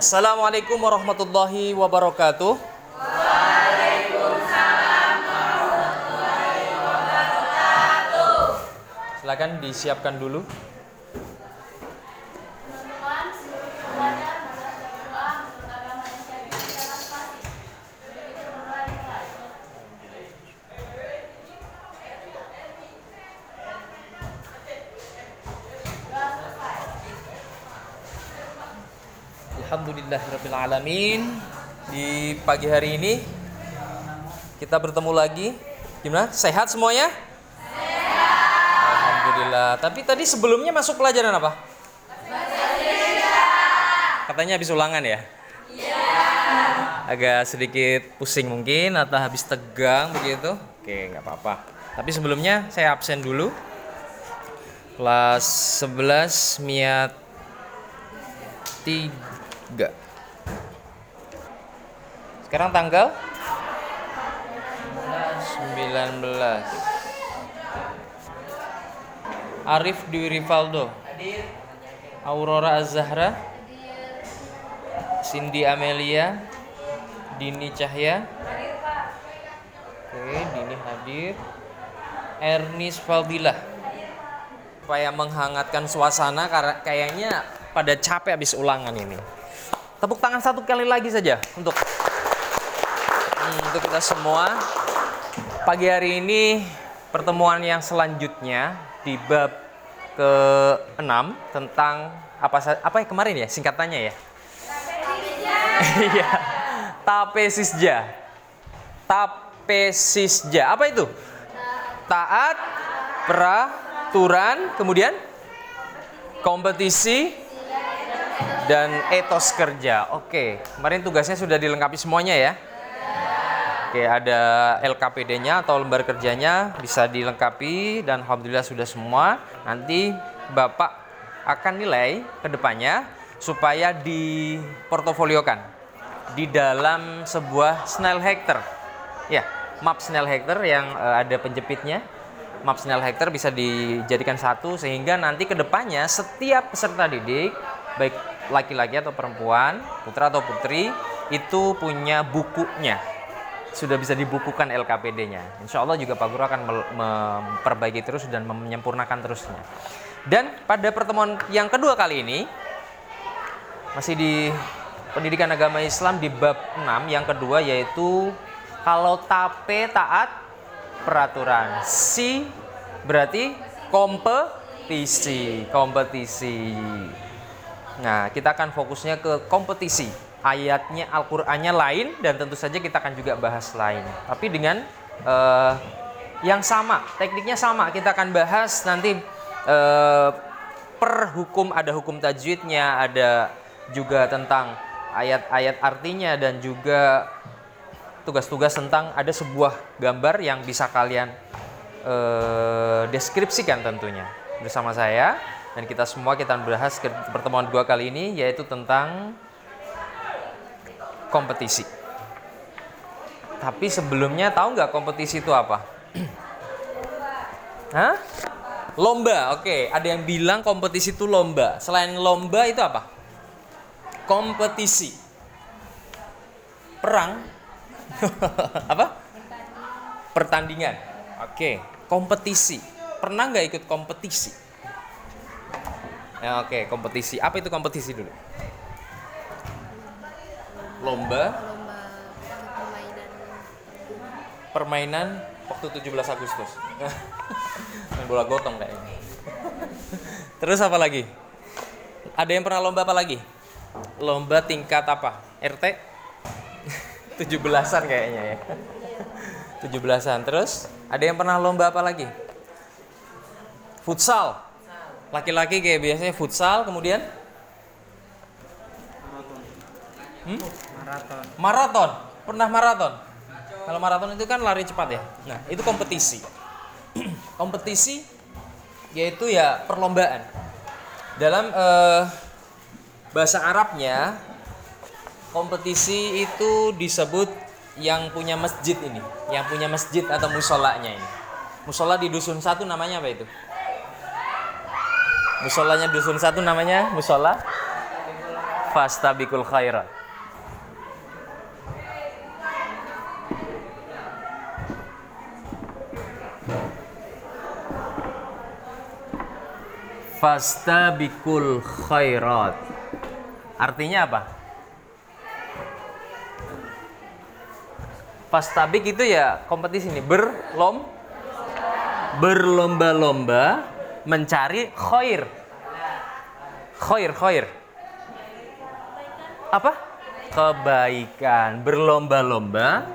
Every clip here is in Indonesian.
Assalamualaikum warahmatullahi wabarakatuh. Waalaikumsalam warahmatullahi wabarakatuh. Silakan disiapkan dulu. Teman-teman, sebelum belajar membaca doa menurut agama Islam jangan fasih. Kita berdoa di kelas. Doa selesai. Alhamdulillahirabbil alamin. Di pagi hari ini kita bertemu lagi. Gimana? Sehat semuanya? Sehat. Alhamdulillah. Tapi tadi sebelumnya masuk pelajaran apa? Katanya habis ulangan ya? Iya. Agak sedikit pusing mungkin atau habis tegang begitu. Oke, nggak apa-apa. Tapi sebelumnya saya absen dulu. Kelas 11 Miat 3. Sekarang tanggal 19. Arif Dwi Rivaldo. Aurora Az-Zahra. Cindy Amelia. Dini Cahya. Oke, Dini hadir. Ernis Fadilah. Supaya menghangatkan suasana karena kayaknya pada capek habis ulangan ini. Tepuk tangan satu kali lagi saja untuk kita semua. Pagi hari ini pertemuan yang selanjutnya di bab ke-6 tentang apa ya kemarin ya singkatannya ya? Iya. Tapesisja. Tapesisja. Apa itu? Taat, peraturan, kemudian kompetisi dan etos kerja. Oke, kemarin tugasnya sudah dilengkapi semuanya ya. Oke, ada LKPD-nya atau lembar kerjanya bisa dilengkapi dan alhamdulillah sudah semua. Nanti Bapak akan nilai ke depannya supaya diportofoliokan di dalam sebuah Snellhector. Ya, map Snellhector yang ada penjepitnya. Map Snellhector bisa dijadikan satu sehingga nanti ke depannya setiap peserta didik baik laki-laki atau perempuan, putra atau putri itu punya bukunya. Sudah bisa dibukukan LKPD-nya. Insya Allah juga Pak Guru akan memperbaiki terus dan menyempurnakan terusnya. Dan pada pertemuan yang kedua kali ini masih di pendidikan agama Islam di bab 6 yang kedua yaitu kalau tape taat peraturan. Si berarti kompetisi. Nah, kita akan fokusnya ke kompetisi. Ayatnya Al-Qur'annya lain dan tentu saja kita akan juga bahas lain. Tapi dengan yang sama, tekniknya sama. Kita akan bahas nanti per hukum, ada hukum tajwidnya, ada juga tentang ayat-ayat artinya dan juga tugas-tugas tentang ada sebuah gambar yang bisa kalian deskripsikan tentunya bersama saya dan kita semua kita bahas ke pertemuan dua kali ini yaitu tentang kompetisi. Tapi sebelumnya tahu nggak kompetisi itu apa? Hah? Lomba. Oke, ada yang bilang kompetisi itu lomba. Selain lomba itu apa? Kompetisi. Perang. Apa? Pertandingan. Oke, kompetisi. Pernah nggak ikut kompetisi? Ya, oke, kompetisi. Apa itu kompetisi dulu? Lomba permainan waktu 17 Agustus. Main bola gotong kayaknya. Terus apa lagi? Ada yang pernah lomba apa lagi? Lomba tingkat apa? RT? 17-an kayaknya ya. 17-an. Terus ada yang pernah lomba apa lagi? Futsal. Laki-laki kayak biasanya futsal, kemudian Maraton. Pernah maraton? Kalau maraton itu kan lari cepat ya. Nah, itu kompetisi. Kompetisi yaitu ya perlombaan. Dalam bahasa Arabnya kompetisi itu disebut yang punya masjid ini, yang punya masjid atau musolanya ini. Musola di dusun satu namanya apa itu? Musolanya dusun satu namanya musola Fastabiqul khairat. Fastabiqul khairat. Artinya apa? Fastabik itu ya kompetisi nih, berlomba-lomba mencari khair. Khair. Apa? Kebaikan. Berlomba-lomba.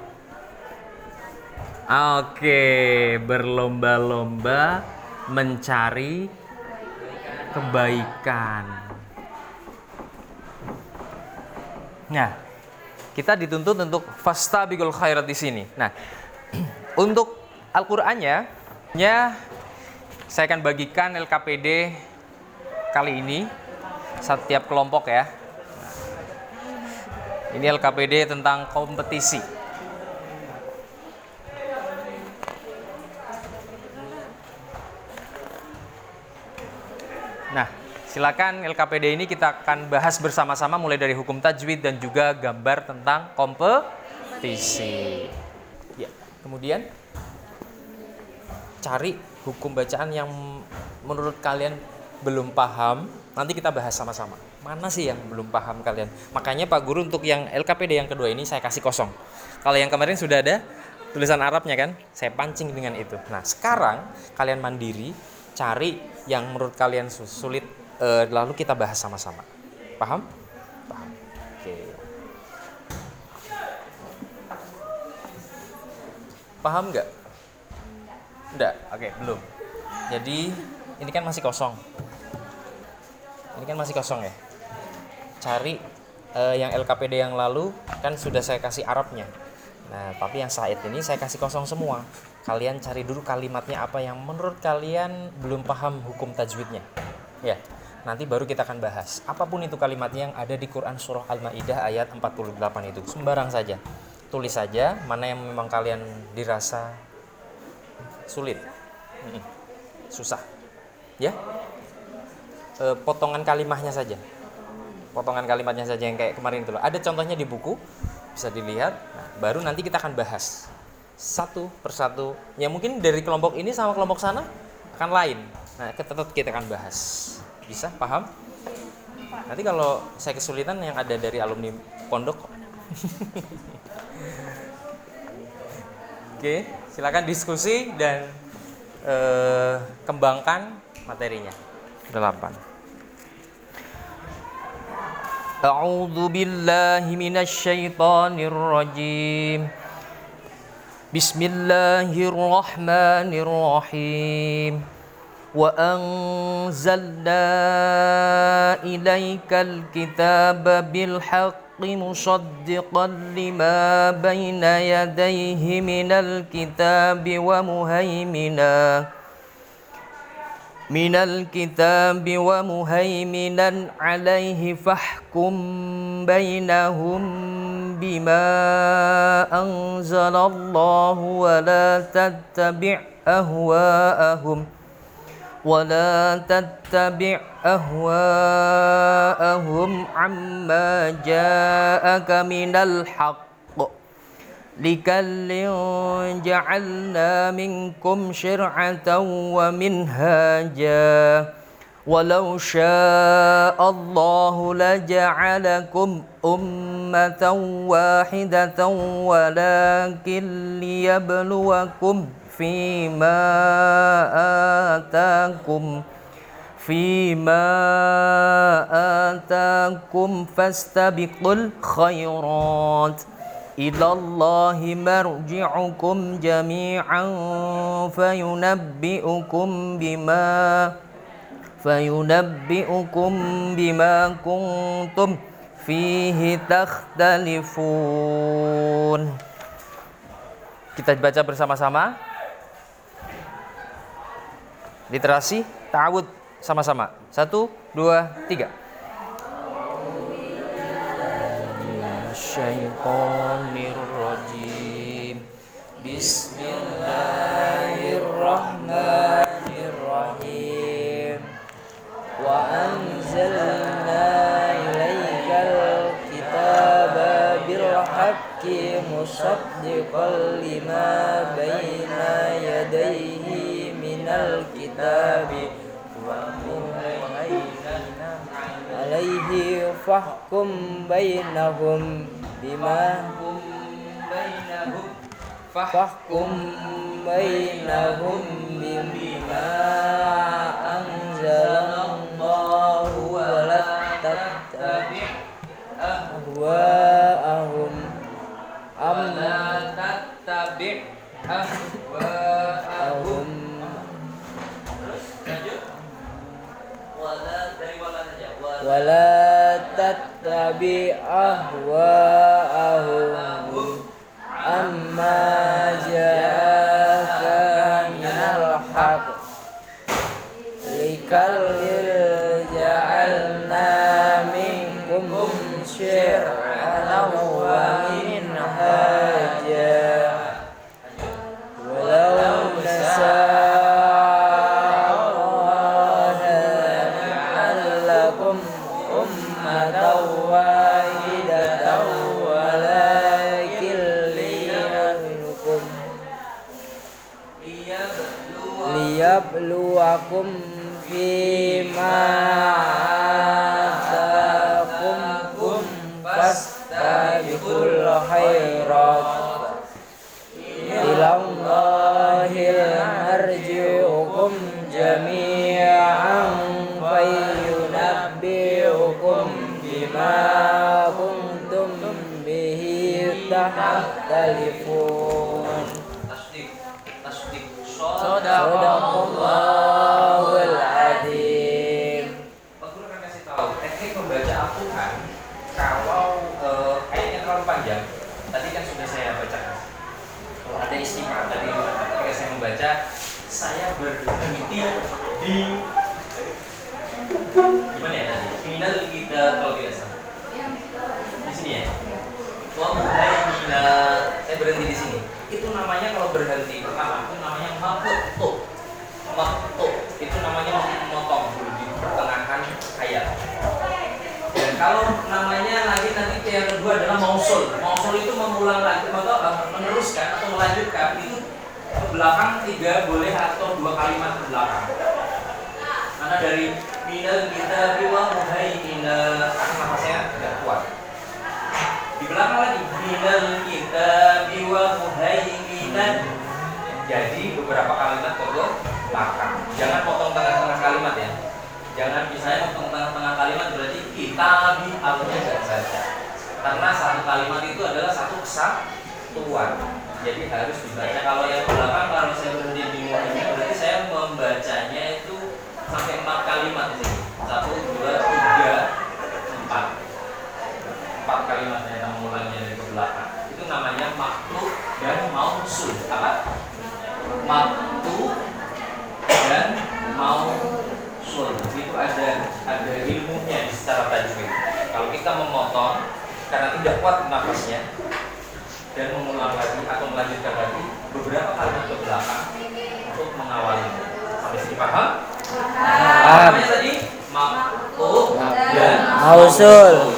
Oke, berlomba-lomba mencari kebaikan. Nah, kita dituntut untuk fastabiqul khairat di sini. Nah, untuk Al-Qur'annya, saya akan bagikan LKPD kali ini setiap kelompok ya. Ini LKPD tentang kompetisi. Nah, silakan LKPD ini kita akan bahas bersama-sama mulai dari hukum tajwid dan juga gambar tentang kompetisi. Ya, kemudian cari hukum bacaan yang menurut kalian belum paham, nanti kita bahas sama-sama. Mana sih yang belum paham kalian? Makanya Pak Guru untuk yang LKPD yang kedua ini saya kasih kosong. Kalau yang kemarin sudah ada tulisan Arabnya kan, saya pancing dengan itu. Nah, sekarang kalian mandiri cari yang menurut kalian sulit, lalu kita bahas sama-sama. Paham? Paham. Oke. Paham nggak? Enggak? Oke, belum. Jadi ini kan masih kosong. Ya. Cari yang LKPD yang lalu kan sudah saya kasih Arabnya. Nah, tapi yang saat ini saya kasih kosong semua. Kalian cari dulu kalimatnya apa yang menurut kalian belum paham hukum tajwidnya. Ya, nanti baru kita akan bahas. Apapun itu kalimatnya yang ada di Quran Surah Al-Ma'idah ayat 48 itu. Sembarang saja. Tulis saja mana yang memang kalian dirasa sulit. Susah. Ya. Potongan kalimatnya saja. Yang kayak kemarin itu loh. Ada contohnya di buku, bisa dilihat. Nah, baru nanti kita akan bahas satu persatu. Ya mungkin dari kelompok ini sama kelompok sana akan lain. Nah, tetap kita akan bahas. Bisa? Paham? Nanti kalau saya kesulitan yang ada dari alumni pondok. Oke, silakan diskusi dan kembangkan materinya. 8. A'udzu billahi minasy syaithanir rajim. Bismillahirrahmanirrahim. Wa anzalna ilaikal kitaba bil haqqi musaddiqan lima baina yadayhi minal kitabi wa muhaiminan alaihi fahkum bainahum bima anzalallahu wa la tattabi' ahwa'ahum amma ja'aka minal haqq likallin ja'alna minkum syir'atan wa minhaja walau sya'allahu laja'alakum ummatan wahidatan walakin liyabluwakum fima atakum fastabiqul khairat ilallahi marji'ukum jami'an fayunabbi'ukum bima kuntum fihi takhtalifun. Kita baca bersama-sama. Literasi, ta'awud sama-sama. 1, 2, 3. Syaitonirrajim. Bismillahirrahmanirrahim. Wa anzalna ilaikal musaddiqan lima baina yadayhi minal kitabi wa muhaiminan alaihi fahkum bainahum bima fahkum bainahum bima anzalallahu wa la tattabi' ahwa'ahum ahwa'ahum wala tattabi ahwa'ahum amma ja'aka minal haq likallil ja'alna minkum syir'an wa minhaja walau nasa'alakum ummatan wahidatan walakin liyabluwakum fima atakum fastabiqul khairat ilallahil marji'ukum jami'an fayyunabbi'ukum bima kuntum bihi tahtalifun. Sadaqallahul adzim. Pak Guru akan kasih tahu teknik membaca Al-Quran kalau ayatnya terlalu panjang. Tadi kan sudah saya bacakan. Kalau ada istimewa tadi ketika saya membaca, saya berhenti di gimana ya tadi? Minal kita kalau tidak salah. Di sini ya. Wa muhaimina. Saya berhenti di sini. Itu namanya kalau berhenti pertama itu namanya maqtu. Maqtu itu namanya memotong di pertengahan ayat. Dan kalau namanya lagi nanti yang kedua adalah mausul. Mausul itu mengulang lagi atau meneruskan atau melanjutkan itu ke belakang 3 boleh atau 2 kalimat ke belakang. Karena dari minal kitabi wa muhaimina nafasnya tidak kuat. Di belakang lagi minal kitabi wa muhaiminan. Jadi beberapa kalimat ke belakang. Jangan potong tengah-tengah kalimat ya. Jangan misalnya potong tengah-tengah kalimat berarti kitabi alnya enggak saja. Karena satu kalimat itu adalah satu kesatuan. Jadi harus dibaca. Kalau yang belakang kalau saya berhenti di muhaiminan berarti saya membacanya itu sampai 4 kalimat di sini. 1 2 3 4. 4 kalimat saya mengulangnya dari ke belakang. Itu namanya maktu dan mausul. Apa? Maktu dan mausul. Itu ada ilmunya secara tajwid. Kalau kita memotong karena tidak kuat nafasnya dan mengulang lagi atau melanjutkan lagi beberapa kalimat ke belakang untuk mengawalinya. Sampai sini paham? Namanya tadi maktu dan mausul.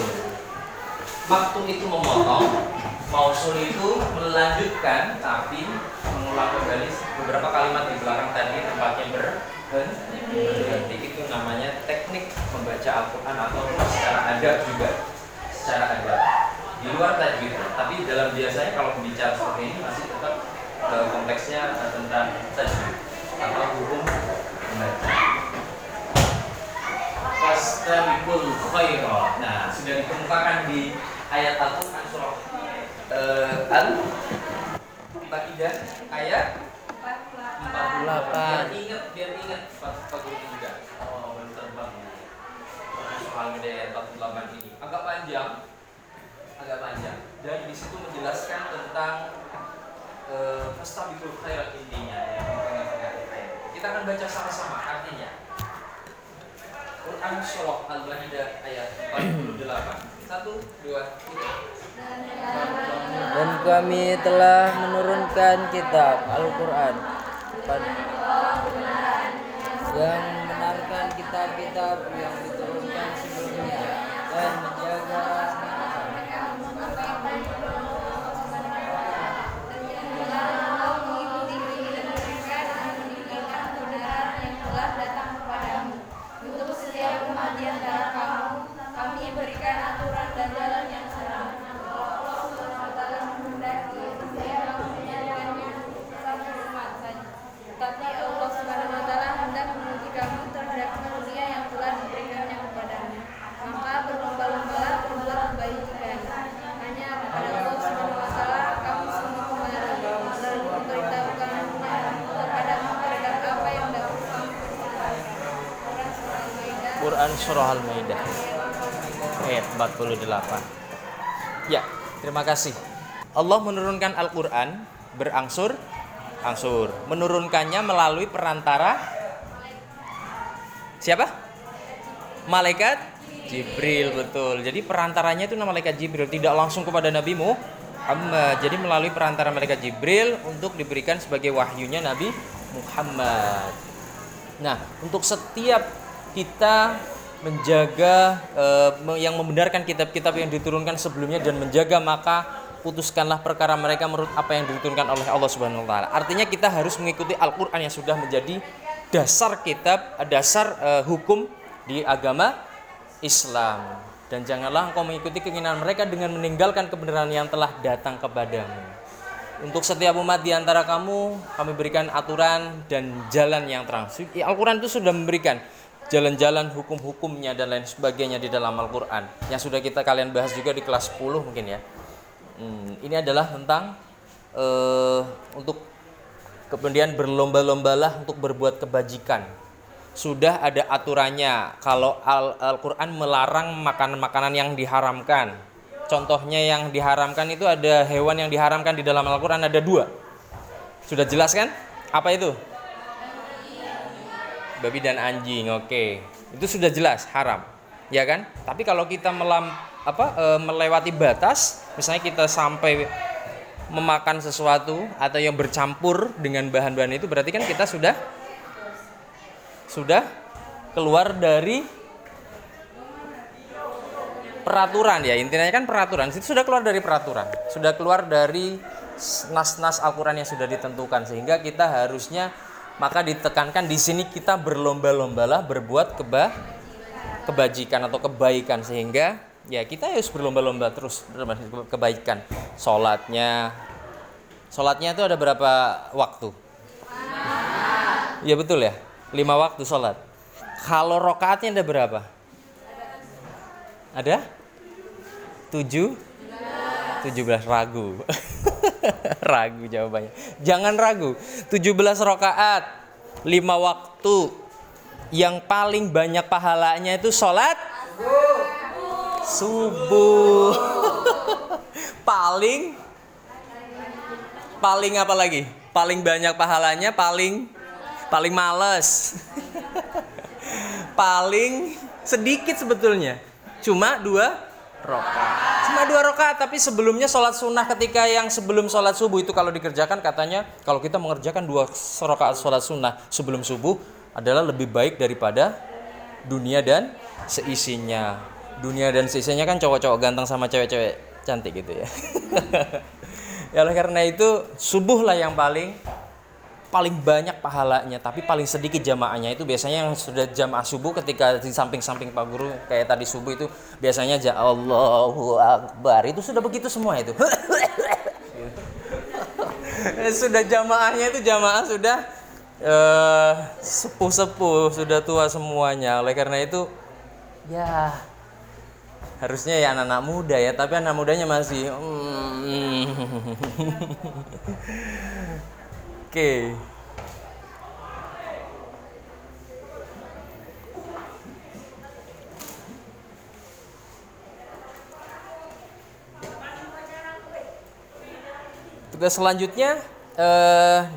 Maktu itu memotong, mausul itu melanjutkan tapi mengulang kembali beberapa kalimat di belakang tadi tempatnya berhenti. Itu namanya teknik membaca Al-Quran atau secara adab juga secara adab di luar tajwid. Tapi dalam biasanya kalau bicara seperti ini masih tetap konteksnya tentang tajwid atau hukum membaca. Fastabiqul khairat. Nah, sudah dikemukakan di ayat Al-Quran surah Al-Baqarah ayat 48. Biar ingat Pak Guru juga. Oh, baru terbang. Soal ayat 48 ini agak panjang. Dan di situ menjelaskan tentang fastabiqul khairat intinya ya. Kita akan baca sama-sama artinya. Quran surah Al-Baqarah ayat 48. 1, 2, 3. Dan kami telah menurunkan kitab Al-Quran yang membenarkan kitab-kitab yang diturunkan sebelumnya dan menjaga Al-Quran surah Al-Maidah ayat 48. Ya, terima kasih. Allah menurunkan Al-Quran berangsur-angsur. Menurunkannya melalui perantara siapa? Malaikat Jibril, betul. Jadi perantaranya itu nama malaikat Jibril, tidak langsung kepada Nabi Muhammad. Jadi melalui perantara malaikat Jibril untuk diberikan sebagai wahyunya Nabi Muhammad. Nah, untuk setiap kita menjaga yang membenarkan kitab-kitab yang diturunkan sebelumnya dan menjaga, maka putuskanlah perkara mereka menurut apa yang diturunkan oleh Allah Subhanahu wa taala. Artinya kita harus mengikuti Al-Qur'an yang sudah menjadi dasar kitab, dasar hukum di agama Islam. Dan janganlah engkau mengikuti keinginan mereka dengan meninggalkan kebenaran yang telah datang kepadamu. Untuk setiap umat di antara kamu, kami berikan aturan dan jalan yang terang. Al-Quran itu sudah memberikan jalan-jalan hukum-hukumnya dan lain sebagainya di dalam Al-Quran. Yang sudah kalian bahas juga di kelas 10 mungkin ya. Ini adalah tentang untuk kemudian berlomba-lombalah untuk berbuat kebajikan. Sudah ada aturannya. Kalau Al-Quran melarang makanan-makanan yang diharamkan. Contohnya yang diharamkan itu ada hewan yang diharamkan di dalam Al-Quran ada 2. Sudah jelas kan? Apa itu? Babi dan anjing. Oke. Itu sudah jelas haram. Ya kan? Tapi kalau kita melewati batas, misalnya kita sampai memakan sesuatu atau yang bercampur dengan bahan-bahan itu, berarti kan kita sudah keluar dari peraturan ya, intinya kan peraturan. Itu sudah keluar dari peraturan, sudah keluar dari nas-nas Al-Quran yang sudah ditentukan, sehingga kita harusnya, maka ditekankan di sini kita berlomba-lombalah berbuat kebajikan atau kebaikan, sehingga ya kita harus berlomba-lomba terus kebaikan. Sholatnya itu ada berapa waktu? Ya betul ya, 5 waktu sholat. Kalau rokaatnya ada berapa? Ada? 17 ragu. Ragu jawabannya. Jangan ragu. 17 rokaat, 5 waktu. Yang paling banyak pahalanya itu sholat subuh. paling apa lagi? Paling banyak pahalanya, paling males. Paling sedikit sebetulnya. Cuma 2 rakaat. Tapi sebelumnya sholat sunnah ketika yang sebelum sholat subuh itu kalau dikerjakan, katanya kalau kita mengerjakan 2 rakaat sholat sunnah sebelum subuh adalah lebih baik daripada dunia dan seisinya. Dunia dan seisinya kan cowok-cowok ganteng sama cewek-cewek cantik gitu ya. Ya oleh karena itu subuh lah yang paling banyak pahalanya, tapi paling sedikit jamaahnya. Itu biasanya yang sudah jamaah subuh ketika di samping-samping Pak Guru kayak tadi subuh itu biasanya Allahu Akbar, itu sudah begitu semua itu. Sudah jamaahnya itu jamaah sudah sepuh-sepuh, sudah tua semuanya. Oleh karena itu ya harusnya ya anak-anak muda ya, tapi anak mudanya masih Oke. Tugas selanjutnya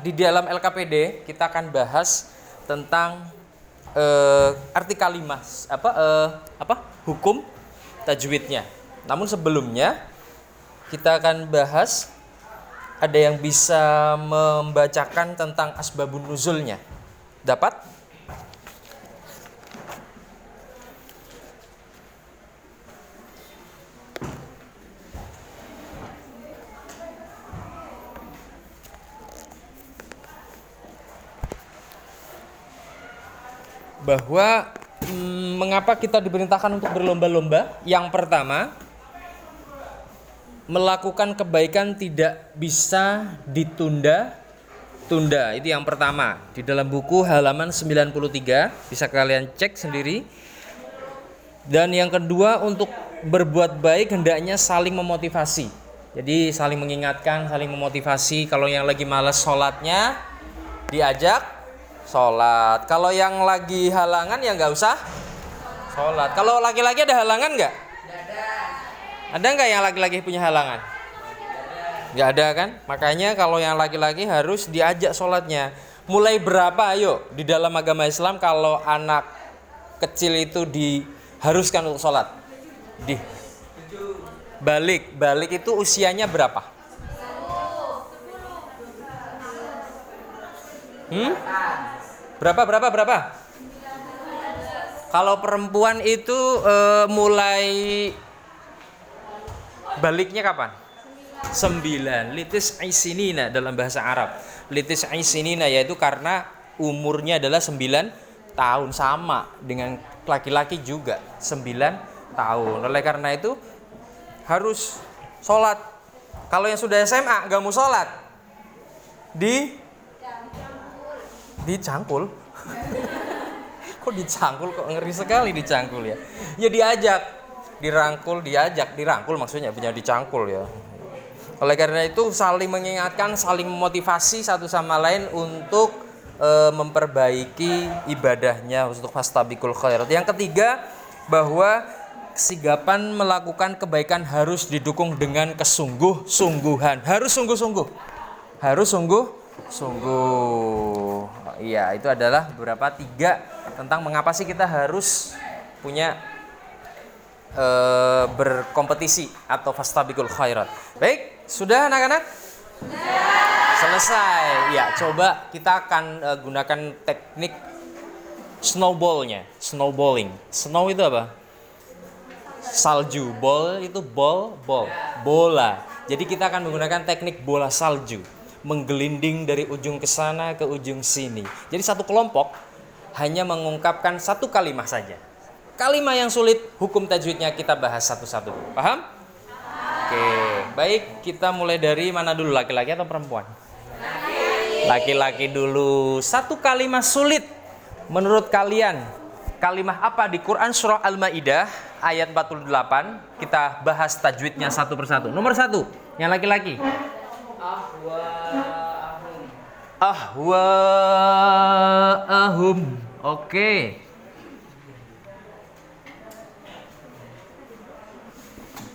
di dalam LKPD kita akan bahas tentang arti kalimat hukum tajwidnya. Namun sebelumnya kita akan bahas, ada yang bisa membacakan tentang asbabun nuzulnya? Dapat? Bahwa mengapa kita diperintahkan untuk berlomba-lomba? Yang pertama, melakukan kebaikan tidak bisa ditunda-tunda. Itu yang pertama. Di dalam buku halaman 93 bisa kalian cek sendiri. Dan yang kedua, untuk berbuat baik hendaknya saling memotivasi. Jadi saling mengingatkan, saling memotivasi. Kalau yang lagi malas sholatnya diajak sholat. Kalau yang lagi halangan ya nggak usah Sholat. Kalau laki-laki ada halangan nggak? Ada nggak yang laki-laki punya halangan? Nggak ada kan? Makanya kalau yang laki-laki harus diajak sholatnya. Mulai berapa ayo di dalam agama Islam kalau anak kecil itu diharuskan untuk sholat? Balik itu usianya berapa? Berapa? Kalau perempuan itu mulai baliknya kapan? 9. Litis aisinina dalam bahasa Arab. Litis aisinina yaitu karena umurnya adalah 9 tahun, sama dengan laki-laki juga 9 tahun. Oleh karena itu harus sholat. Kalau yang sudah SMA nggak mau sholat, dicangkul. Kok dicangkul, kok ngeri sekali dicangkul ya. Ya diajak, dirangkul maksudnya, punya dicangkul ya. Oleh karena itu saling mengingatkan, saling memotivasi satu sama lain untuk memperbaiki ibadahnya untuk fastabiqul khairat. Yang ketiga, bahwa kesigapan melakukan kebaikan harus didukung dengan kesungguh-sungguhan. Harus sungguh-sungguh. Iya, itu adalah beberapa 3 tentang mengapa sih kita harus punya berkompetisi atau fastabiqul khairat. Baik, sudah anak-anak? Selesai. Ya, coba kita akan gunakan teknik snowballing. Snow itu apa? Salju. Ball itu bola. Jadi kita akan menggunakan teknik bola salju, menggelinding dari ujung ke sana ke ujung sini. Jadi satu kelompok hanya mengungkapkan satu kalimat saja. Kalimat yang sulit, hukum tajwidnya kita bahas satu-satu. Paham? Oke, baik, kita mulai dari mana dulu, laki-laki atau perempuan? Laki-laki dulu. Satu kalimat sulit menurut kalian. Kalimat apa di Quran surah Al-Maidah ayat 48? Kita bahas tajwidnya satu persatu. Nomor 1, yang laki-laki. Ahwa'ahum. Oke.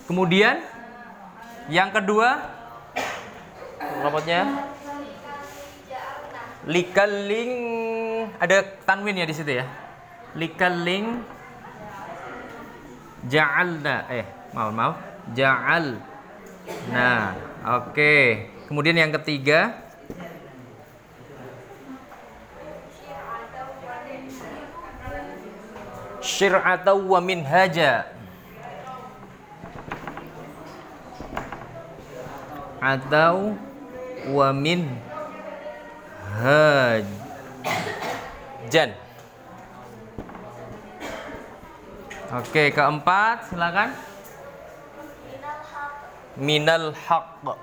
Kemudian yang kedua, robotnya likaling, ada tanwin ya di situ ya. Likaling ja'alna, maaf, ja'al. Nah, oke. Kemudian yang ketiga, syir'atau wa minhaja. Atau wa min hajan. Oke, keempat, silakan. Minal haqq.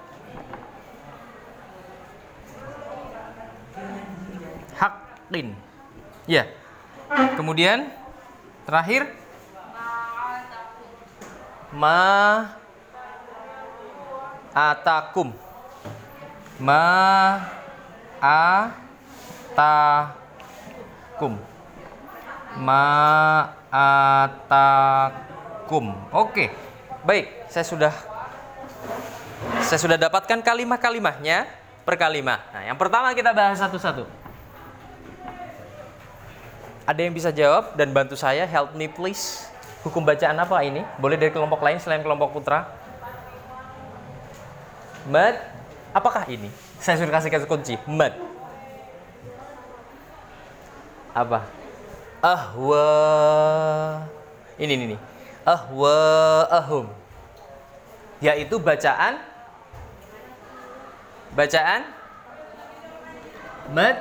Haqqin. Ya. Kemudian terakhir atakum. Atakum. Oke. Baik, saya sudah dapatkan kalimat-kalimatnya per kalimat. Nah, yang pertama kita bahas satu-satu. Ada yang bisa jawab dan bantu saya, help me please. Hukum bacaan apa ini? Boleh dari kelompok lain selain kelompok putra? Mad, apakah ini? Saya sudah kasih kunci. Mad. Apa? Ahwa. Ini. Ahwa'ahum. Yaitu bacaan mad.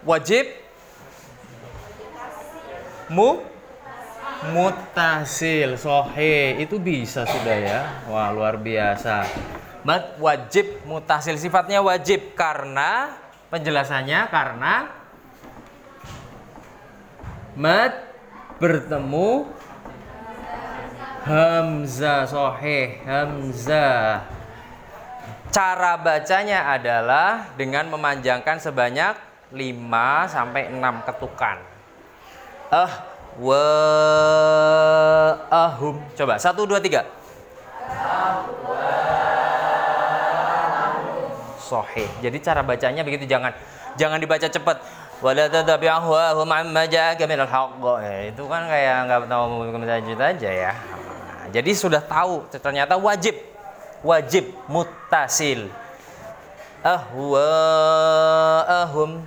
Wajib mutasil, sahih, itu bisa sudah ya. Wah, luar biasa. Mad wajib mutasil, sifatnya wajib karena penjelasannya karena mad bertemu hamzah, sahih, hamzah. Cara bacanya adalah dengan memanjangkan sebanyak 5 sampai 6 ketukan. Wa ahum. Coba 1 2 3. Sahih. Jadi cara bacanya begitu, jangan dibaca cepat. Wala tatabi'u ahwahum amma ja'aka minal haqq. Itu kan kayak enggak tahu tajwid aja ya. Nah, jadi sudah tahu ternyata wajib muttasil. Ahum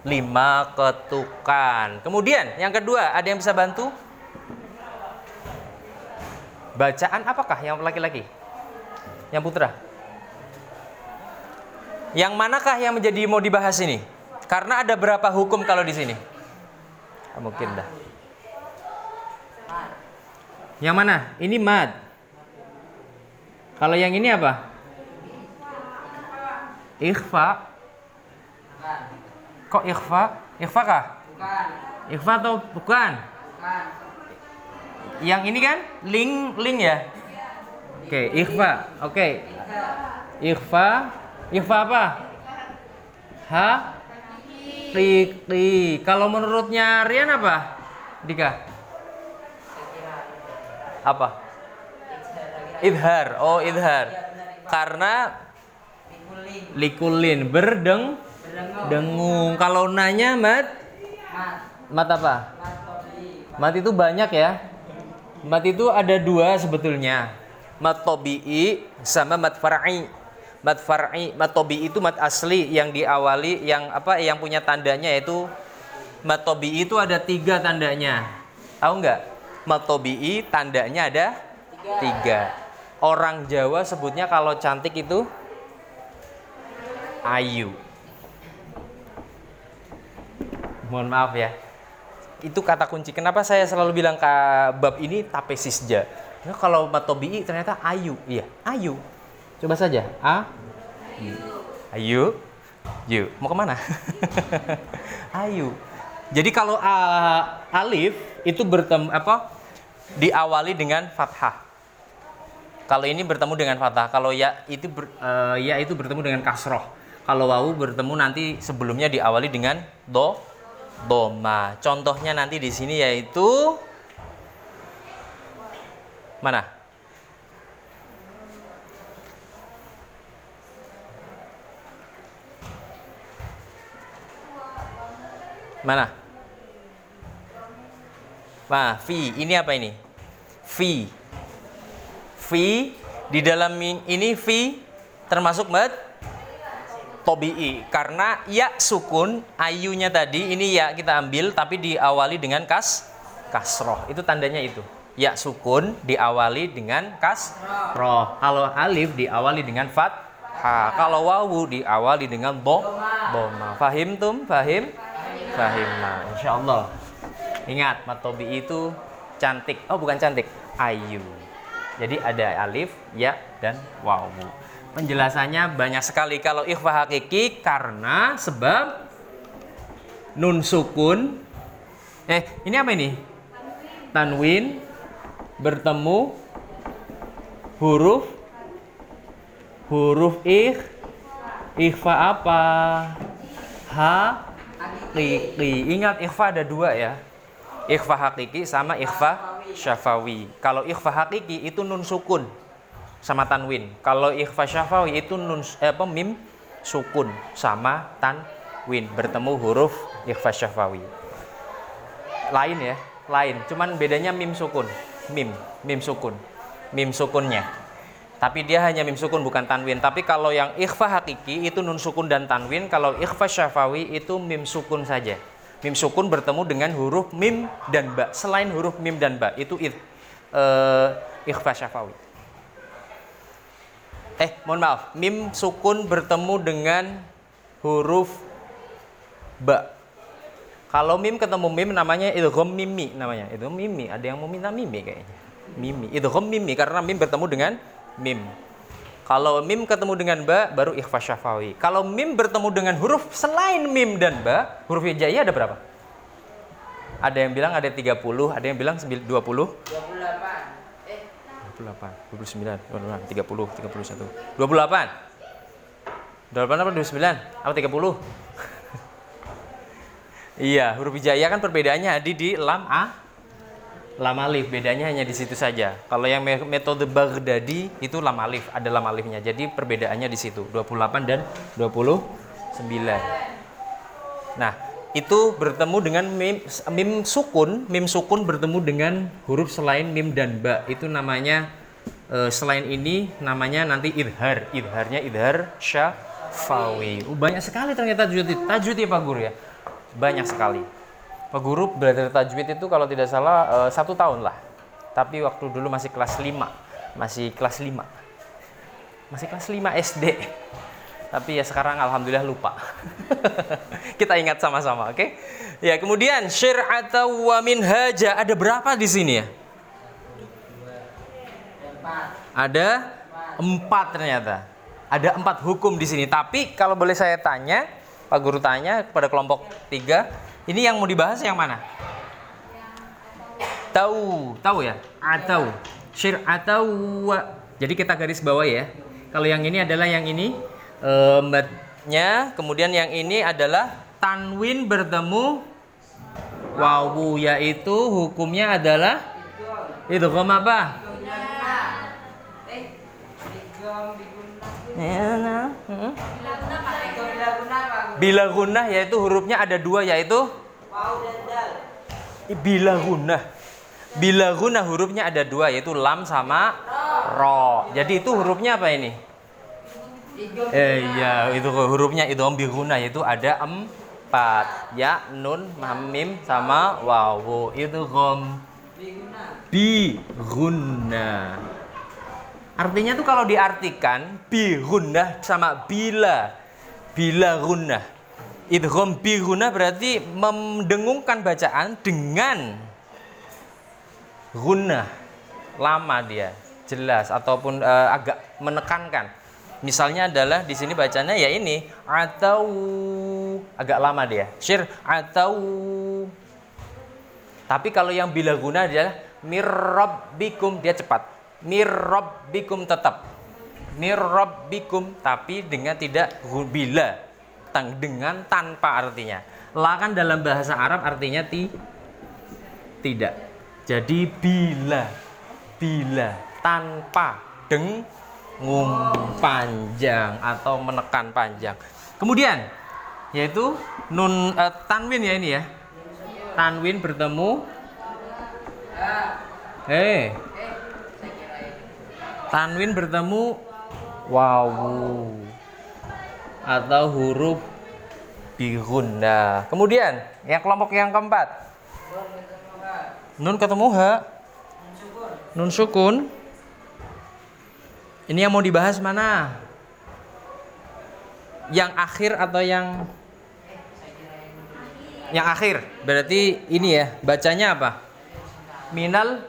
5 ketukan. Kemudian yang kedua, ada yang bisa bantu? Bacaan apakah yang laki-laki? Yang putra? Yang manakah yang menjadi mau dibahas ini? Karena ada berapa hukum kalau di sini? Mungkin dah. Yang mana? Ini mad. Kalau yang ini apa? Ikhfa. Kok ikhfa? Ikhfa kah? Bukan. Ikhfa atau bukan? Bukan. Yang ini kan link ya? Oke, ikhfa. Oke. Ikhfa. Ikhfa apa? Ha? Rikri. Kalau menurutnya Rian apa? Dika? Apa? Idhar. Oh, idhar. Karena likulin dengung. Kalau nanya mat apa? Mat itu banyak ya. Mat itu ada 2 sebetulnya. Mat tabi'i sama mat far'i. Mat far'i, mat tabi'i itu mat asli yang diawali yang punya tandanya, yaitu mat tabi'i itu ada 3 tandanya. Tahu nggak? Mat tabi'i tandanya ada 3. Orang Jawa sebutnya kalau cantik itu ayu. Mohon maaf ya. Itu kata kunci. Kenapa saya selalu bilang ke bab ini tapesisja? Nah, kalau matobi'i ternyata ayu. Iya, ayu. Coba saja. Ayu. Yu. Mau kemana? Ayu. Jadi kalau alif itu diawali dengan fathah. Kalau ini bertemu dengan fathah. Kalau ya itu bertemu dengan kasroh. Kalau wawu bertemu nanti sebelumnya diawali dengan doma. Contohnya nanti di sini yaitu mana? Mana? Nah, fi. Ini apa ini? Fi. Fi di dalam ini fi termasuk mad tabi'i karena ya sukun ayunya tadi ini ya kita ambil tapi diawali dengan kasroh. Itu tandanya itu. Ya sukun diawali dengan kasroh. Kalau alif diawali dengan fathah. Kalau wawu diawali dengan dhamma. Fahim? Nah, insyaallah. Ingat, mat tabi'i itu cantik. Oh, bukan cantik. Ayu. Jadi ada alif, ya, dan wawu. Penjelasannya banyak sekali. Kalau ikhfa hakiki karena sebab nun sukun. Ini apa ini? Tanwin bertemu huruf ikhfa apa? Hakiki. Ingat ikhfa ada 2 ya. Ikhfa hakiki sama ikhfa syafawi. Kalau ikhfa hakiki itu nun sukun sama tanwin. Kalau ikhfa syafawi itu mim sukun sama tanwin bertemu huruf ikhfa syafawi. Lain ya, lain. Cuman bedanya mim sukun. Mim sukun. Mim sukunnya. Tapi dia hanya mim sukun bukan tanwin. Tapi kalau yang ikhfa hakiki itu nun sukun dan tanwin. Kalau ikhfa syafawi itu mim sukun saja. Mim sukun bertemu dengan huruf mim dan ba. Selain huruf mim dan ba itu ikhfa syafawi. Mohon maaf. Mim sukun bertemu dengan huruf ba. Kalau mim ketemu mim namanya idgham mimi namanya. Itu mimi. Ada yang mau minta mimi kayaknya. Mimi. Idgham mimi karena mim bertemu dengan mim. Kalau mim ketemu dengan ba, baru ikhfa syafawi. Kalau mim bertemu dengan huruf selain mim dan ba, huruf hijaiyah ada berapa? Ada yang bilang ada 30, ada yang bilang 20. 28. 29, 30, 31. 28. 28 apa 29? Apa 30? Iya, huruf hijaiyah kan perbedaannya di lam alif. Bedanya hanya di situ saja. Kalau yang metode Baghdadi itu lam alif, ada lam alifnya. Jadi perbedaannya di situ, 28 dan 29. Nah, itu bertemu dengan mim sukun. Mim sukun bertemu dengan huruf selain mim dan ba. Itu namanya selain ini namanya nanti idhar. Idharnya idhar syafawi. Banyak sekali ternyata tajwid ya Pak Guru ya. Banyak sekali. Pak Guru belajar tajwid itu kalau tidak salah 1 tahun lah. Tapi waktu dulu masih kelas 5. Masih kelas 5 SD. Tapi ya sekarang alhamdulillah lupa. Kita ingat sama-sama, oke? Ya, kemudian syir'ata wa minhaja. Ada berapa di sini ya? Ada 4 ternyata. Ada 4 hukum di sini. Tapi kalau boleh saya tanya, Pak Guru tanya kepada kelompok 3, ini yang mau dibahas yang mana? Tahu ya? Atau syir'ata wa. Jadi kita garis bawah ya. Kalau yang ini adalah yang ini nya, kemudian yang ini adalah tanwin bertemu wawu, yaitu hukumnya adalah idgham apa? Bila gunnah, yaitu hurufnya ada 2, yaitu bila gunnah. Bila gunnah hurufnya ada 2, yaitu lam sama ro. Jadi itu hurufnya apa ini? Ya, itu hurufnya idgham bi gunnah, yaitu ada 4. Ya, nun, mim sama wawu. Idgham bi gunnah. Artinya tuh kalau diartikan bi gunnah sama bila gunnah. Idgham bi gunnah berarti mendengungkan bacaan dengan gunnah. Lama dia, jelas ataupun agak menekankan. Misalnya adalah di sini bacanya ya ini atau agak lama dia. Syir atau. Tapi kalau yang bila guna adalah mirrabbikum, dia cepat. Mirrabbikum tetap. Mirrabbikum tapi dengan tidak bila. Dengan tanpa artinya. La kan dalam bahasa Arab artinya tidak. Jadi bila tanpa panjang atau menekan panjang. Kemudian yaitu nun tanwin ya ini ya. Tanwin bertemu tanwin bertemu wawu atau huruf bi gunnah. Kemudian yang kelompok yang keempat. Nun ketemu ha. Nun sukun. Ini yang mau dibahas mana? Yang akhir atau yang akhir? Berarti ini ya, bacanya apa? Minal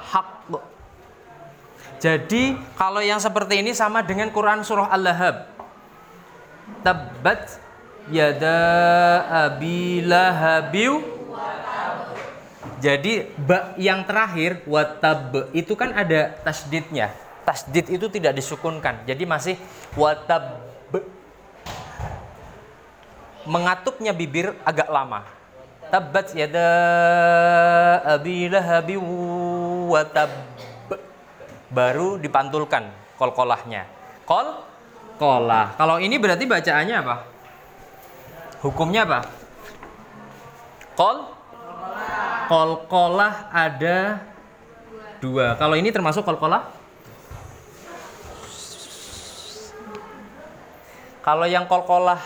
haqq. Jadi kalau yang seperti ini sama dengan Quran surah Al-Lahab. Tabbat yada abi lahabiu. Jadi yang terakhir watab itu kan ada tasdidnya. Tasdid itu tidak disukunkan. Jadi masih watab. Mengatupnya bibir agak lama. Tabbat yada abi lahabiu watab. Baru dipantulkan qalqalahnya. Qalqalah. Kalau ini berarti bacaannya apa? Hukumnya apa? Qalqalah ada 2. Kalau ini termasuk qalqalah? Kalau yang qalqalah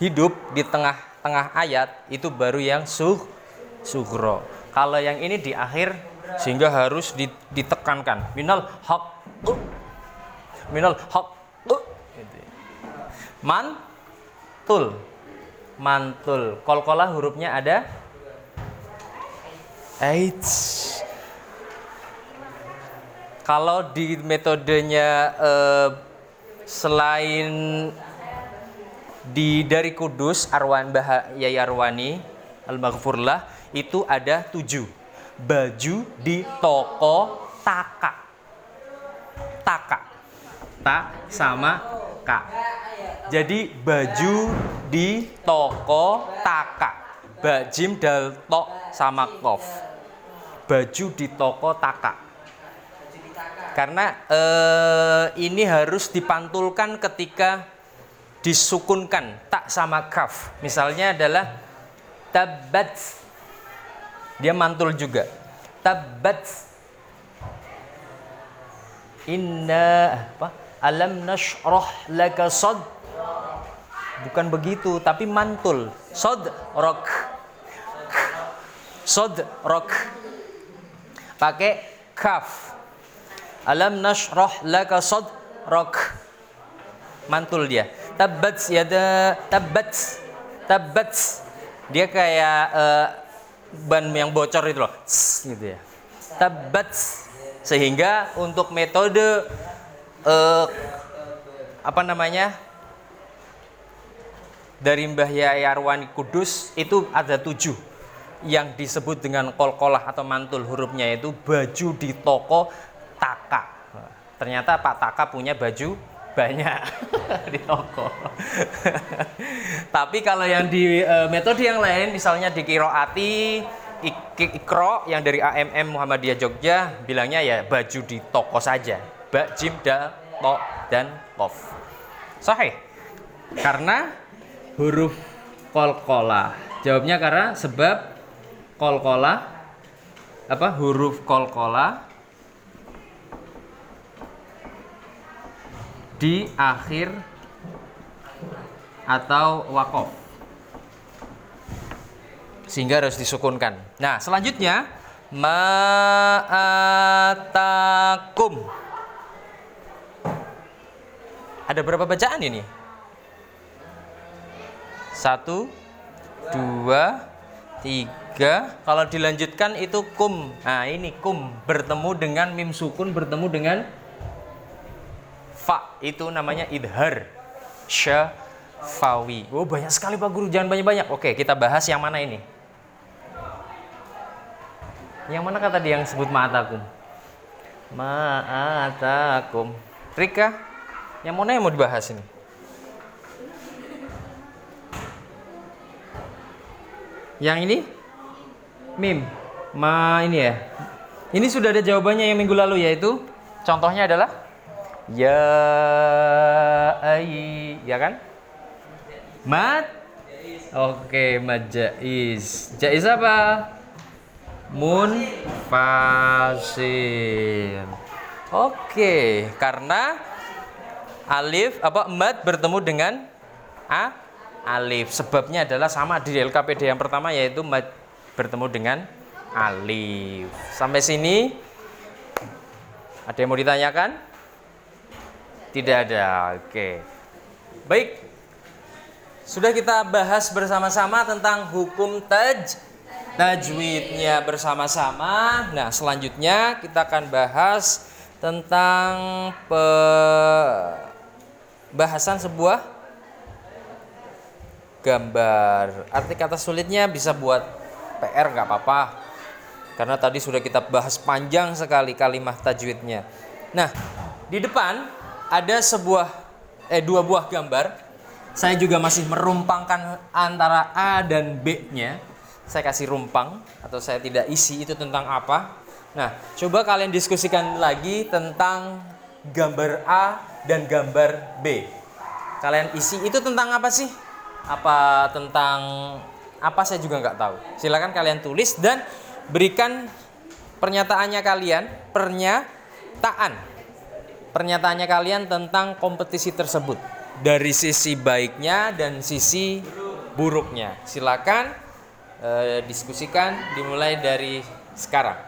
hidup di tengah-tengah ayat itu baru yang sughra. Kalau yang ini di akhir sehingga harus ditekankan. Minal haqq. Mantul. Qalqalah hurufnya ada 8. Kalau di metodenya selain dari Kudus Yai Arwani Al-Maghfurlah itu ada 7. Baju di toko Taka. Taka. Ta sama Ka. Jadi baju di toko Taka. Ba jim dal to sama kof. Baju di toko Taka. Karena ini harus dipantulkan ketika disukunkan tak sama kaf. Misalnya adalah tabat. Dia mantul juga. Tabat. Inna apa? Alam nashrah laka sad. Bukan begitu, tapi mantul. Sadrak. Sadrak. Pakai kaf. Alam nashrah laka sadrak. Mantul dia. Tabat yada tabat. Tabat. Dia kayak ban yang bocor itu loh. Gitu ya. Tabat. Sehingga untuk metode apa namanya dari Mbah Yai Arwani Kudus itu ada 7 yang disebut dengan kolkolah atau mantul, hurufnya itu baju di toko Taka. Ternyata Pak Taka punya baju banyak di toko. Tapi kalau yang di metode yang lain, misalnya di Qiroati Ikro yang dari AMM Muhammadiyah Jogja, bilangnya ya baju di toko saja. Ba, jim, dal, to, dan kof. Sahih. Karena huruf kolkolah. Jawabnya karena sebab kolkolah apa huruf kolkolah di akhir atau wakof, sehingga harus disukunkan. Nah, selanjutnya ma'atakum. Ada berapa bacaan ini? 1, 2, 3. Kalau dilanjutkan itu kum. Nah, ini kum bertemu dengan mim sukun bertemu dengan fa. Itu namanya idhar syafawi. Oh, banyak sekali Pak Guru, jangan banyak-banyak. Oke, kita bahas yang mana ini? Yang mana kata dia yang sebut ma'atakum? Ma'atakum. Rika, yang mana yang mau dibahas ini? Yang ini? Mim. Ini ya. Ini sudah ada jawabannya yang minggu lalu, yaitu contohnya adalah ya ai, ya kan? Mat. Oke, mad jaiz. Jaiz apa? Munfasil. Oke, karena alif apa mad bertemu dengan alif. Sebabnya adalah sama di LKPD yang pertama, yaitu mad bertemu dengan alif. Sampai sini ada yang mau ditanyakan? Tidak ada. Oke. Baik. Sudah kita bahas bersama-sama tentang hukum tajwidnya bersama-sama. Nah, selanjutnya kita akan bahas tentang bahasan sebuah gambar. Arti kata sulitnya bisa buat PR, nggak apa-apa. Karena tadi sudah kita bahas panjang sekali kalimat tajwidnya. Nah, di depan ada dua buah gambar. Saya juga masih merumpangkan antara A dan B-nya. Saya kasih rumpang atau saya tidak isi itu tentang apa. Nah, coba kalian diskusikan lagi tentang gambar A dan gambar B. Kalian isi itu tentang apa sih? Apa tentang apa, saya juga nggak tahu. Silakan kalian tulis dan berikan pernyataannya kalian, pernyataannya kalian tentang kompetisi tersebut dari sisi baiknya dan sisi buruknya. Silakan diskusikan, dimulai dari sekarang.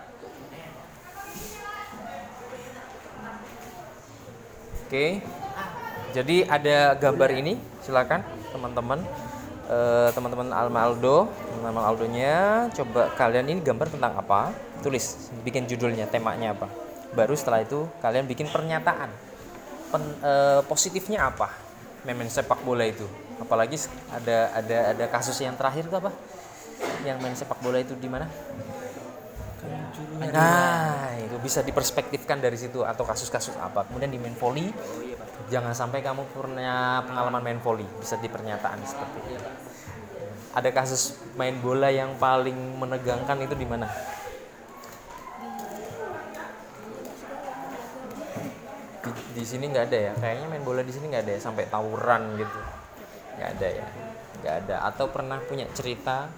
Oke, jadi ada gambar ini, silakan teman-teman. Teman-teman Aldo, teman-teman Aldonya, coba kalian ini gambar tentang apa? Tulis, bikin judulnya, temanya apa. Baru setelah itu kalian bikin pernyataan. Positifnya apa? Main sepak bola itu. Apalagi ada kasus yang terakhir itu apa? yang main sepak bola itu di mana? Nah, itu bisa diperspektifkan dari situ atau kasus-kasus apa. Kemudian di main volley, jangan sampai kamu punya pengalaman main volley, bisa dipernyataan seperti itu. Ada kasus main bola yang paling menegangkan itu di mana? Di sini nggak ada ya, kayaknya main bola di sini nggak ada ya, sampai tawuran gitu, nggak ada ya, nggak ada. Atau pernah punya cerita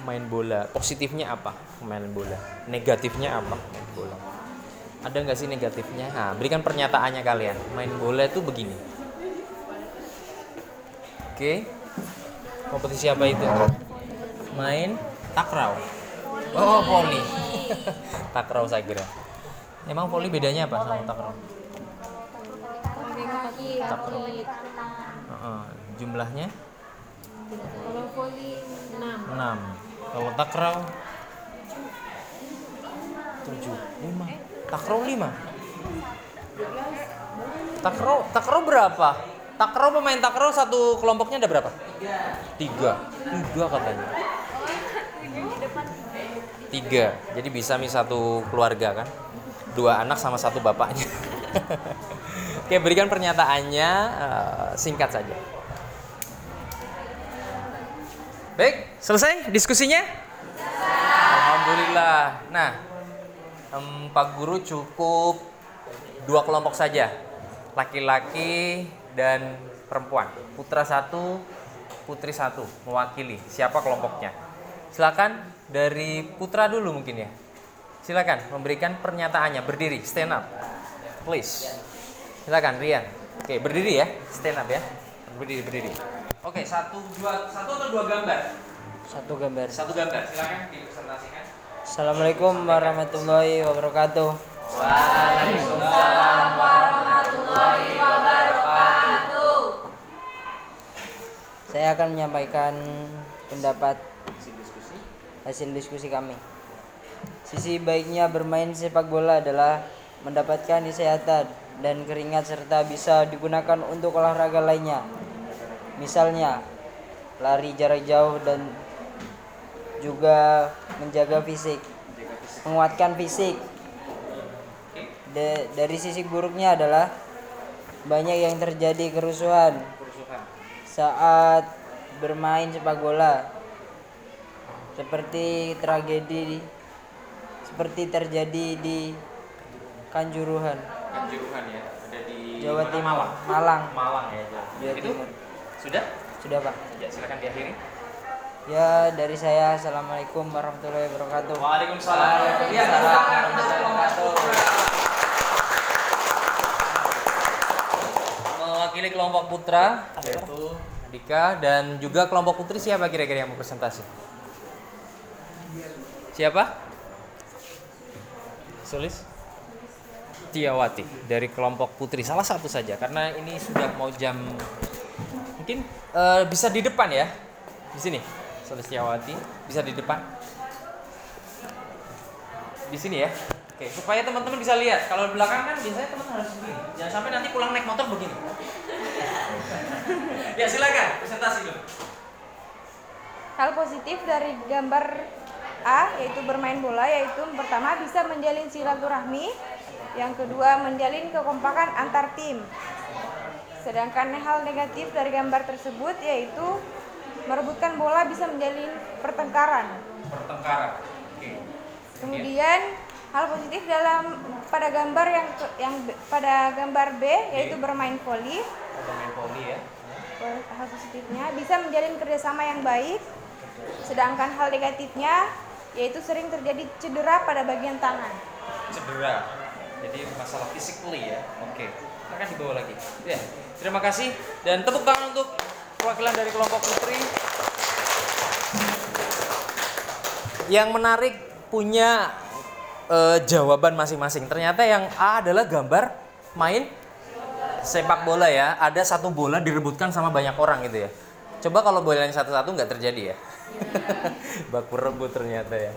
main bola, positifnya apa main bola, negatifnya apa main bola, ada nggak sih negatifnya? Nah, berikan pernyataannya kalian, main bola itu begini. Oke, kompetisi apa itu? Main takraw. Oh, voli. Takraw saya kira. Emang voli bedanya apa sama takraw? Takraw. Jumlahnya? Kalau voli 6. Kalau takraw 7. 5. Takraw 5. Takraw berapa? Takraw, pemain takraw satu kelompoknya ada berapa? 3 katanya. 3. Jadi bisa satu keluarga kan? 2 anak sama 1 bapaknya. Oke, berikan pernyataannya singkat saja. Baik, selesai diskusinya? Alhamdulillah. Nah, Pak Guru cukup 2 kelompok saja. Laki-laki dan perempuan. Putra 1, putri 1 mewakili. Siapa kelompoknya? Silakan dari putra dulu mungkin ya. Silakan memberikan pernyataannya, berdiri, stand up. Please. Silakan Rian. Oke, berdiri ya. Stand up ya. Berdiri. Oke, satu atau dua gambar? Satu gambar. Satu gambar. Silakan dipresentasikan. Assalamualaikum warahmatullahi wabarakatuh. Waalaikumsalam warahmatullahi wabarakatuh. Saya akan menyampaikan pendapat hasil diskusi kami. Sisi baiknya bermain sepak bola adalah mendapatkan kesehatan dan keringat serta bisa digunakan untuk olahraga lainnya. Misalnya lari jarak jauh dan juga menjaga fisik, menguatkan fisik. Dari sisi buruknya adalah banyak yang terjadi kerusuhan saat bermain sepak bola, seperti tragedi seperti terjadi di Kanjuruhan ya, ada di Jawa Timur, Malang ya. Jawa Itu Timur. sudah Pak. Ya, silakan diakhiri. Ya, dari saya assalamualaikum warahmatullahi wabarakatuh. Waalaikumsalam warahmatullahi wabarakatuh. Mewakili kelompok putra yaitu Dika, dan juga kelompok putri siapa kira-kira yang mau presentasi? Siapa? Sulis? Tiawati dari kelompok putri, salah satu saja karena ini sudah mau jam, mungkin bisa di depan ya, di sini. Sulis Tiawati bisa di depan, di sini ya. Oke, supaya teman-teman bisa lihat. Kalau di belakang kan biasanya teman harus begini, jangan sampai nanti pulang naik motor begini. Ya silakan presentasi dulu. Hal positif dari gambar A yaitu bermain bola, yaitu pertama bisa menjalin silaturahmi, yang kedua menjalin kekompakan antar tim. Sedangkan hal negatif dari gambar tersebut yaitu merebutkan bola bisa menjalin pertengkaran. Oke. Kemudian hal positif pada gambar yang pada gambar B yaitu bermain voli. Bermain voli ya. Hal positifnya bisa menjalin kerjasama yang baik. Sedangkan hal negatifnya yaitu sering terjadi cedera pada bagian tangan. Cedera. Jadi masalah physically ya. Oke. Akan dibawa lagi. Ya. Terima kasih dan tepuk tangan untuk perwakilan dari kelompok putri. Yang menarik punya jawaban masing-masing. Ternyata yang A adalah gambar main sepak bola ya. Ada satu bola direbutkan sama banyak orang gitu ya. Coba kalau bolanya satu-satu nggak terjadi ya. Baku rebut ternyata ya.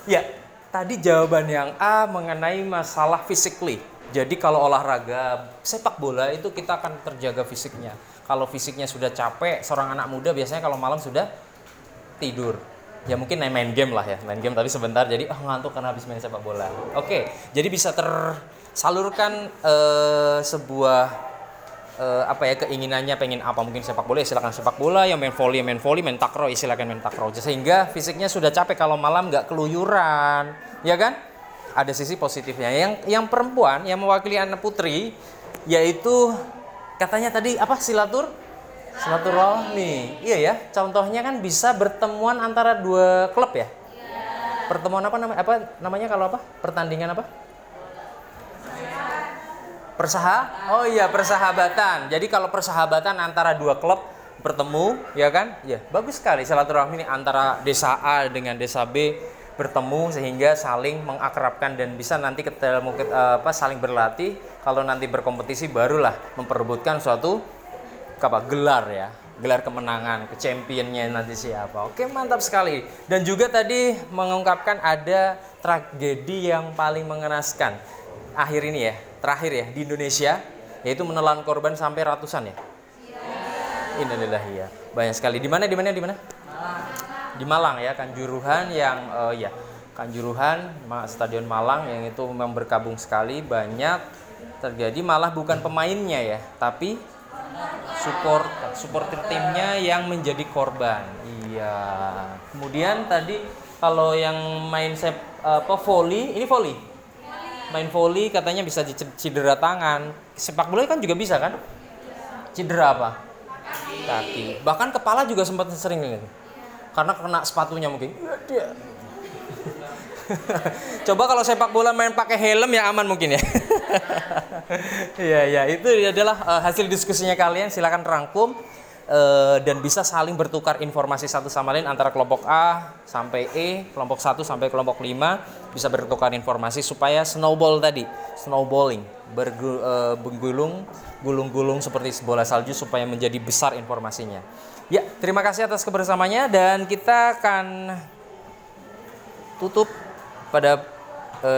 Ya, tadi jawaban yang A mengenai masalah physically. Jadi kalau olahraga sepak bola itu kita akan terjaga fisiknya. Kalau fisiknya sudah capek, seorang anak muda biasanya kalau malam sudah tidur. Ya mungkin main game lah ya, main game tapi sebentar jadi ngantuk karena habis main sepak bola. Oke, jadi bisa tersalurkan sebuah keinginannya pengen apa, mungkin sepak bola ya silakan sepak bola, yang main volley, main takraw ya silakan main takraw. Sehingga fisiknya sudah capek kalau malam nggak keluyuran, ya kan? Ada sisi positifnya. Yang perempuan yang mewakili anak putri yaitu katanya tadi apa silaturahmi. Iya ya, contohnya kan bisa bertemuan antara dua klub ya. Pertemuan namanya kalau apa? Pertandingan apa? Oh iya, persahabatan. Jadi kalau persahabatan antara dua klub bertemu, ya kan? Ya, bagus sekali silaturahmi ini antara desa A dengan desa B bertemu sehingga saling mengakrabkan dan bisa nanti saling berlatih. Kalau nanti berkompetisi barulah memperebutkan suatu gelar kemenangan, ke championnya nanti siapa. Oke, mantap sekali. Dan juga tadi mengungkapkan ada tragedi yang paling mengenaskan terakhir ya di Indonesia, yaitu menelan korban sampai ratusan ya. Innalillahi ya. Banyak sekali. Di mana? Di Malang ya, Kanjuruhan Stadion Malang yang itu memang berkabung sekali, banyak terjadi, malah bukan pemainnya ya, tapi supporter timnya yang menjadi korban. Iya. Kemudian tadi kalau yang main volley, main volley katanya bisa cedera tangan. Sepak bola kan juga bisa kan? Cedera apa? Kaki. Bahkan kepala juga sempat sering ini. Karena kena sepatunya mungkin. Coba kalau sepak bola main pakai helm ya aman mungkin ya. Iya, itu adalah hasil diskusinya kalian. Silakan rangkum dan bisa saling bertukar informasi satu sama lain antara kelompok A sampai E, kelompok 1 sampai kelompok 5 bisa bertukar informasi supaya snowballing, gulung-gulung seperti bola salju supaya menjadi besar informasinya. Ya, terima kasih atas kebersamaannya dan kita akan tutup pada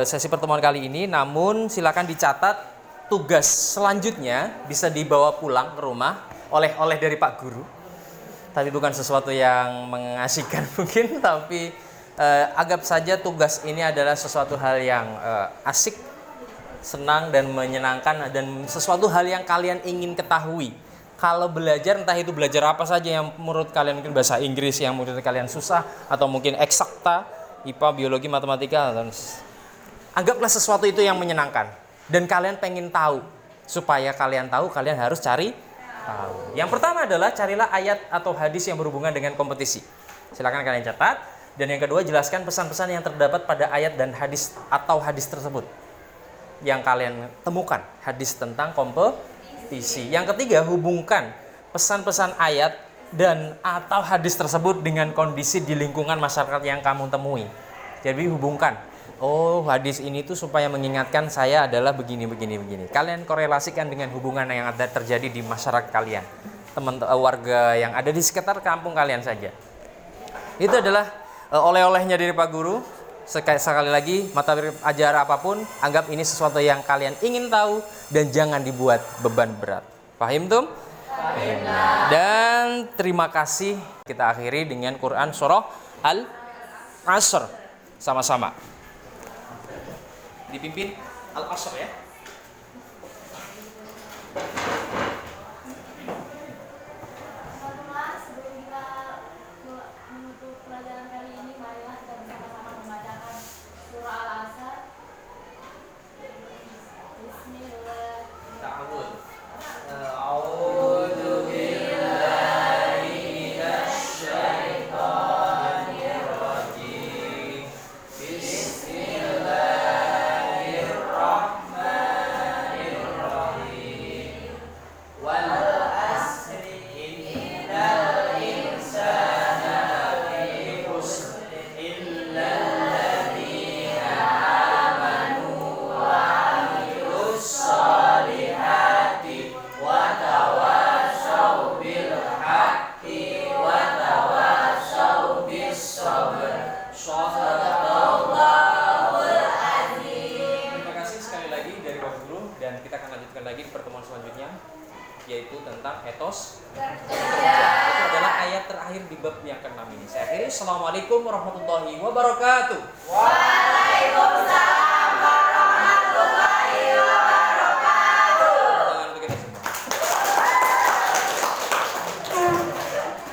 sesi pertemuan kali ini. Namun silakan dicatat tugas selanjutnya bisa dibawa pulang ke rumah oleh dari Pak Guru. Tapi bukan sesuatu yang mengasihkan mungkin, tapi anggap saja tugas ini adalah sesuatu hal yang asik, senang dan menyenangkan dan sesuatu hal yang kalian ingin ketahui. Kalau belajar, entah itu belajar apa saja yang menurut kalian mungkin bahasa Inggris yang menurut kalian susah atau mungkin eksakta, IPA, biologi, matematika, anggaplah sesuatu itu yang menyenangkan dan kalian pengen tahu. Supaya kalian tahu, kalian harus cari tahu. Yang pertama adalah carilah ayat atau hadis yang berhubungan dengan kompetisi. Silakan kalian catat. Dan yang kedua, jelaskan pesan-pesan yang terdapat pada ayat dan hadis atau hadis tersebut yang kalian temukan, hadis tentang kompetisi. Yang ketiga, hubungkan pesan-pesan ayat dan atau hadis tersebut dengan kondisi di lingkungan masyarakat yang kamu temui. Jadi hubungkan, hadis ini tuh supaya mengingatkan saya adalah begini. Kalian korelasikan dengan hubungan yang ada terjadi di masyarakat kalian, warga yang ada di sekitar kampung kalian saja. Itu adalah oleh-olehnya dari Pak Guru. Sekali lagi, mata ajar apapun, anggap ini sesuatu yang kalian ingin tahu dan jangan dibuat beban berat. Paham tuh? Dan terima kasih. Kita akhiri dengan Quran surah Al-Asr sama-sama. Dipimpin Al-Asr ya. Sebelum kita menutup pelajaran kali ini, marilah kita bersama-sama membacakan surah Al-Asr. Bismillah. Lagi di pertemuan selanjutnya, yaitu tentang etos kerja. Itu adalah ayat terakhir di bab yang ke-6 ini. Saya akhiri. Assalamualaikum warahmatullahi wabarakatuh. Waalaikumsalam.